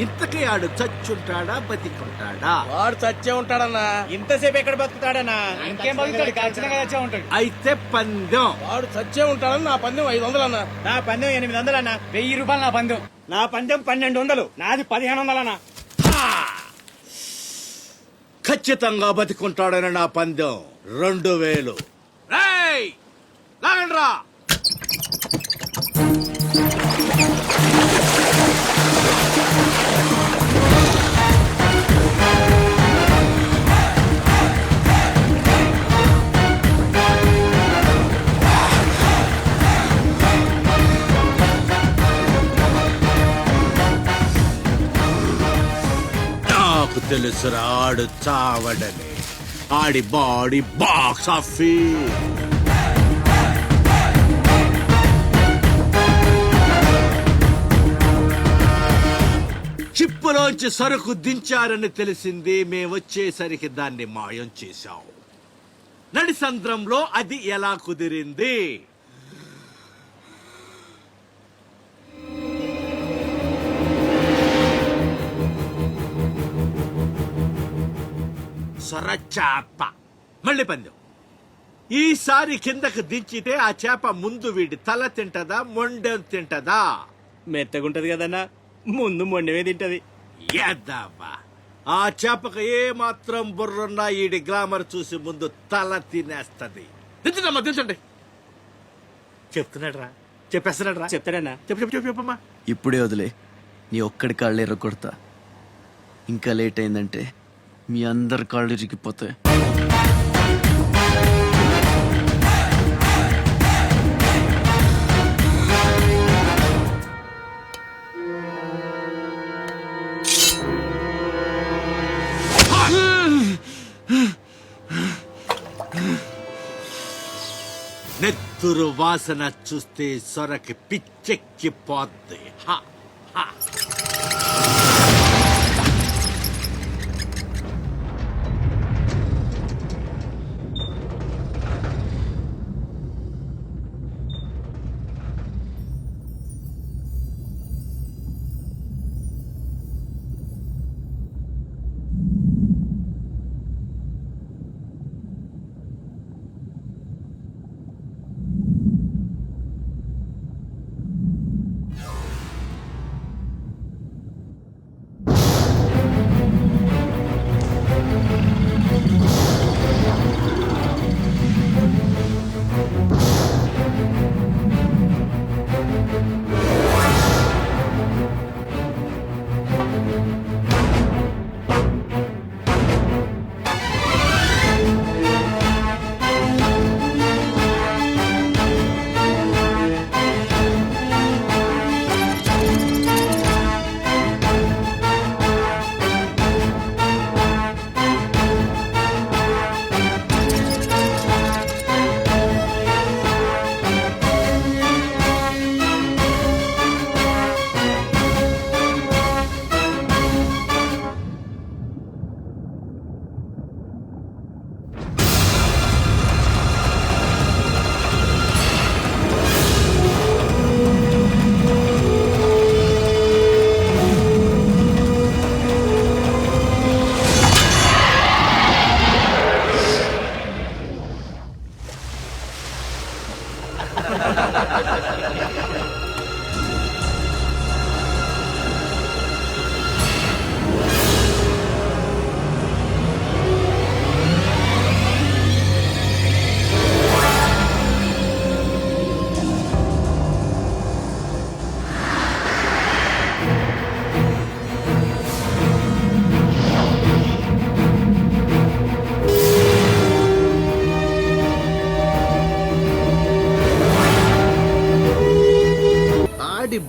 ఇంతకీ ఆడు చచ్చుంటాడా బతికుంటాడా? వాడు చచ్చే ఉంటాడన్నా. ఇంతసేపు ఎక్కడ బతుకుతాడన్నా? ఇంకేం బతుకుతాడు? ఖచ్చితంగా చచ్చే ఉంటాడు. అయితే పందెం. వాడు చచ్చే ఉంటాడని నా పందెం 500 అన్నా. నా పందెం 800 అన్న. 1000 రూపాయలు నా పందెం. నా పందెం 1200. నాది 1500 అన్న. ఖచ్చితంగా బతికుంటాడని నా పందెం 2000. రేయ్, లాగండ్రా. నాకు తెలుసురా ఆడు చావడని. ఆడి బాడీ బాక్స్ ఆఫీస్. చిప్పులోంచి సరుకు దించారని తెలిసింది. మేమొచ్చేసరికి దాన్ని మాయం చేశాం. నడిసంద్రంలో అది ఎలా కుదిరింది? సొరచాప. మళ్ళీ పందెం. ఈసారి కిందకు దించితే ఆ చేప ముందు వీడి తల తింటదా, మొండెం తింటదా? మెత్తగుంటది కదన్నా, ముందు మొండమే తింటది. ఏద్దావా, ఆ చేపకు ఏ మాత్రం బుర్రున్నా ఈడి గ్లామర్ చూసి ముందు తల తినేస్తది. దించడమ్మా, దించండి. చెప్తున్నాడు రా, చెప్పేస్తున్నాడు రా. చెప్తాడన్నా. చెప్పమ్మా. ఇప్పుడే వదిలే, నీ ఒక్కడి కాళ్ళు ఎర్రగొడతా. ఇంకా లేట్ అయిందంటే మీ అందరి కాళ్ళు ఇరిగిపోతాయి. నెత్తురు వాసన చూస్తే సొరకి పిచ్చెక్కిపోద్ది. హా, హా.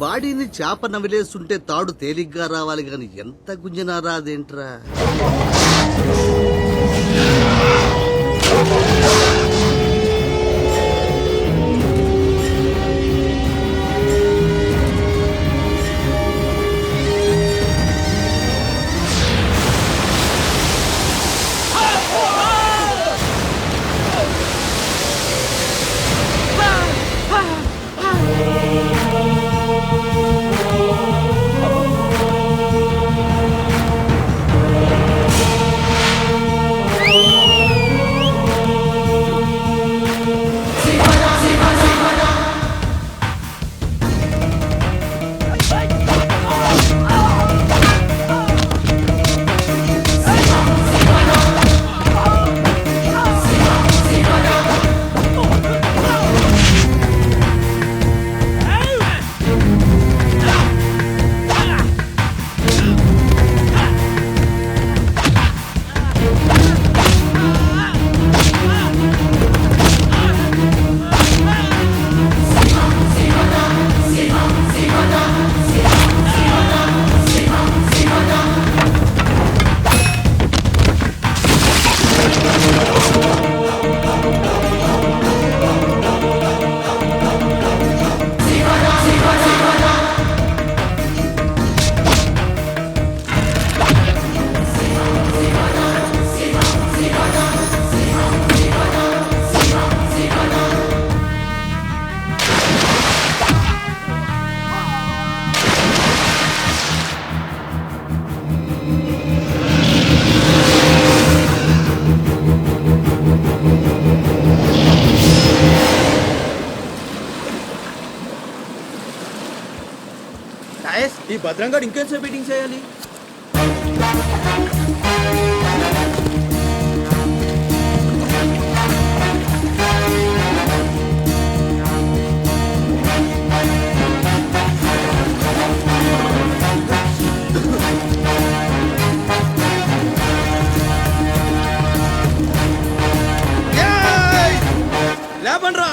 బాడీని చేప నవిలేస్తుంటే తాడు తేలిగ్గా రావాలి గాని ఎంత గుంజనారా అదేంట్రా. ఈ భద్రంగాడు ఇంకేం మీటింగ్ చేయాలి? లేపండ్రా,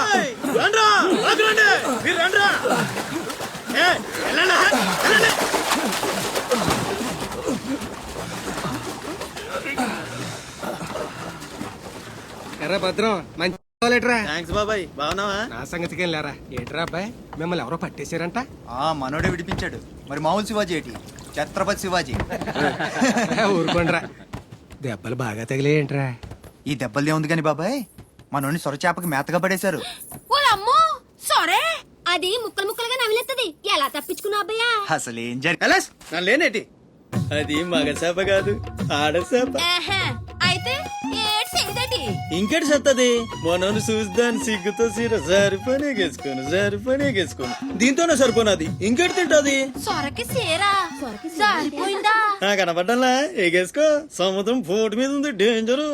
రండ్రా, ఆగురండి, మీరు రండ్రా. వెళ్ళండి, వెళ్ళండి. ఎర్రా భద్రం మంచి లేట్రా. థ్యాంక్స్ బాబాయ్, బాగున్నావా? నా సంగతికి లేరా. ఏంట్రా అబ్బాయి, మిమ్మల్ని ఎవరో పట్టేశారంట? మనోడే విడిపించాడు. మరి మామూలు శివాజీ ఏంటి? ఛత్రపతి శివాజీ. ఊరుకోండిరా. దెబ్బలు బాగా తగిలేయంట్రా. ఈ దెబ్బలదే ఉంది కానీ బాబాయ్, మనోడిని సొరచేపకి మేతగా పడేశారు. ఓలమ్మో సరే అది ముక్కలు ముక్కలుగా నవిలేస్తుంది. ఎలా తప్పించుకున్నా అబ్బయ్యా? అసలు ఏం జరిగింది? ఎలాస్ నన్ను లేనేటి, అది మగ చేప కాదు, ఆడ చేప. ఆహా, అయితే ఏడు చేయదటి. ఇంకేటి సత్తది? మనోని చూస్తాను సిగ్గుతో సీర సరిపోనేగేసుకోను దీంతోనే సరిపోనది. ఇంకేటి తింటది? సొరకి సేరా సరిపోయిందా? కనపడ్డంలా, ఎగేసుకో. సముద్రం పోటు మీద ఉంది, డేంజరు.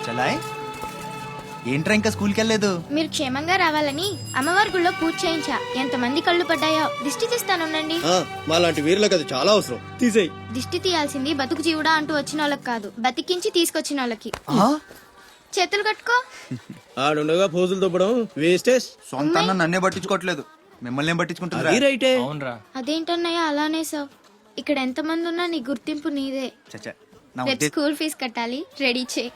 చలాయ్, ఏంట్రా ఇంకా స్కూల్కి వెళ్ళలేదు? మీరు క్షేమంగా రావాలని అమ్మవారి గుళ్ళో పూజ చేయించా. ఎంతమంది కళ్ళు పడ్డాయో. దిష్టి తీస్తానుండండి. మాలాంటి వీరులకు అది చాలా అవసరం. తీసేయి. దిష్టి తీయాల్సింది బతుకు జీవుడా అంటూ వచ్చిన వాళ్ళకి కాదు, బతికించి తీసుకొచ్చిన వాళ్ళకి. చేతులు కట్టుకో. ఆడుండగా పోజులు దొబ్బడం వేస్టేజ్. సొంత అన్న నన్నే పట్టించుకోవట్లేదు, మిమ్మల్ని ఏం పట్టించుకుంటారా? రైటే. అదేంటన్నయ్య అలానే సార్. ఇక్కడ ఎంతమంది ఉన్నా నీ గుర్తింపు నీదే. చచ్చా, నా రేపు ఉద్దేశం స్కూల్ ఫీజు కట్టాలి, రెడీ చేయి.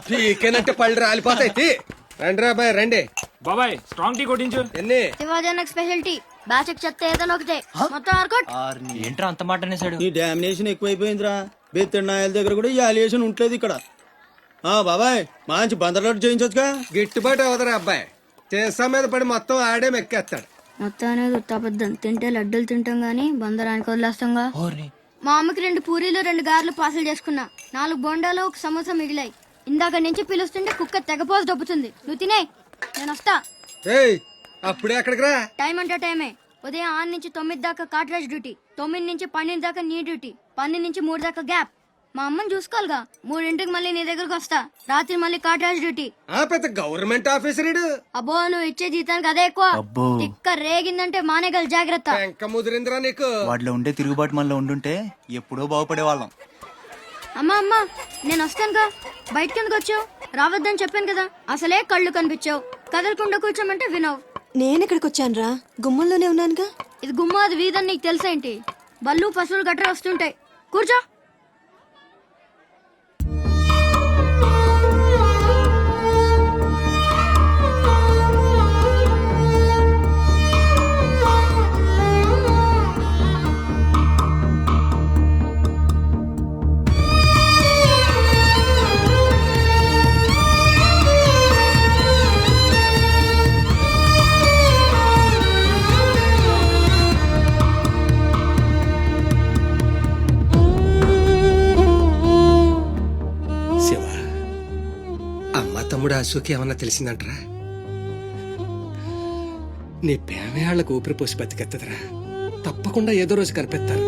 పీకేనంటే పళ్ళు రాలిపోతాయి. రండి రా అబ్బాయి, రండి. బాబాయ్ స్ట్రాంగ్ టీ కొట్టించు. ఎన్ని శివాజనకు స్పెషాలిటీ బాచక్ చెత్త ఏదైనా ఒకటే. మొత్తం ఆర్కోట్. ఏంట్రా అంత మాట అనేసాడు? ఈ డామినేషన్ ఎక్కువైపోయిందిరా. బెత్తడి నాయల దగ్గర కూడా ఈ అలియేషన్ ఉంటలేదు ఇక్కడ. బాబాయ్, మంచి బందర్లోడ్ చేయించొచ్చుగా. గిట్టుబాటు అవదరా అబ్బాయి. చేసా మీద పడి మొత్తం ఆడే మెక్కేస్తాడు. మొత్తం అనేది ఉత్తాబద్ధం. తింటే లడ్డూలు తింటాం గానీ బందరానికి వదిలేస్తాంగా. మా అమ్మకి 2 పూరీలు 2 గారెలు పార్సల్ చేసుకున్నా. 4 బొండాలు 1 సమోసా మిగిలాయి. ఇందాక నుంచి పిలుస్తుంటే కుక్క తెగపోసి దొబ్బుతుంది. నువ్వు తినే, నేను వస్తా. ఏయ్, అప్పుడే అక్కడికి రా. టైం అంటే టైమే. ఉదయం 6 నుంచి 9 దాకా కాట్రాజ్ డ్యూటీ, 9 నుంచి 12 దాకా నీ డ్యూటీ, 12 నుంచి 3 దాకా గ్యాప్. మా అమ్మని చూసుకోవాలిగా. 3ంటికి మళ్ళీ నీ దగ్గరకు వస్తా. రాత్రి మళ్ళీ కాట్రాజ్ డ్యూటీ. పెద్ద గవర్నమెంట్ ఆఫీసర్. అబ్బో, నువ్వు ఇచ్చే జీతానికి అదే ఎక్కువ. తిక్క రేగిందంటే మానేగల జాగ్రత్త. వెంక ముదిరిందిరా నీకు. వాటిలో ఉండే తిరుగుబాటు మనలో ఉండుంటే ఎప్పుడో బాగుపడే వాళ్ళం. అమ్మా అమ్మా, నేను వస్తానుగా. బయటకి ఎందుకు వచ్చావు? రావద్దని చెప్పాను కదా. అసలే కళ్ళు కనిపించావు. కదలకుండా కూర్చోమంటే వినవు. నేనెక్కడికి వచ్చాను రా, గుమ్మంలోనే ఉన్నానుగా. ఇది గుమ్మ, అది వీధని నీకు తెలుసేంటి? బళ్ళు పశువులు గట్రా వస్తుంటాయి. కూర్చో. తమ్ముడు అశోక్ ఏమన్నా తెలిసిందంటరా? నీ పేమేళ్లకు ఊపిరి పోసి బతికెత్తదరా. తప్పకుండా ఏదో రోజు కనిపెత్తారు.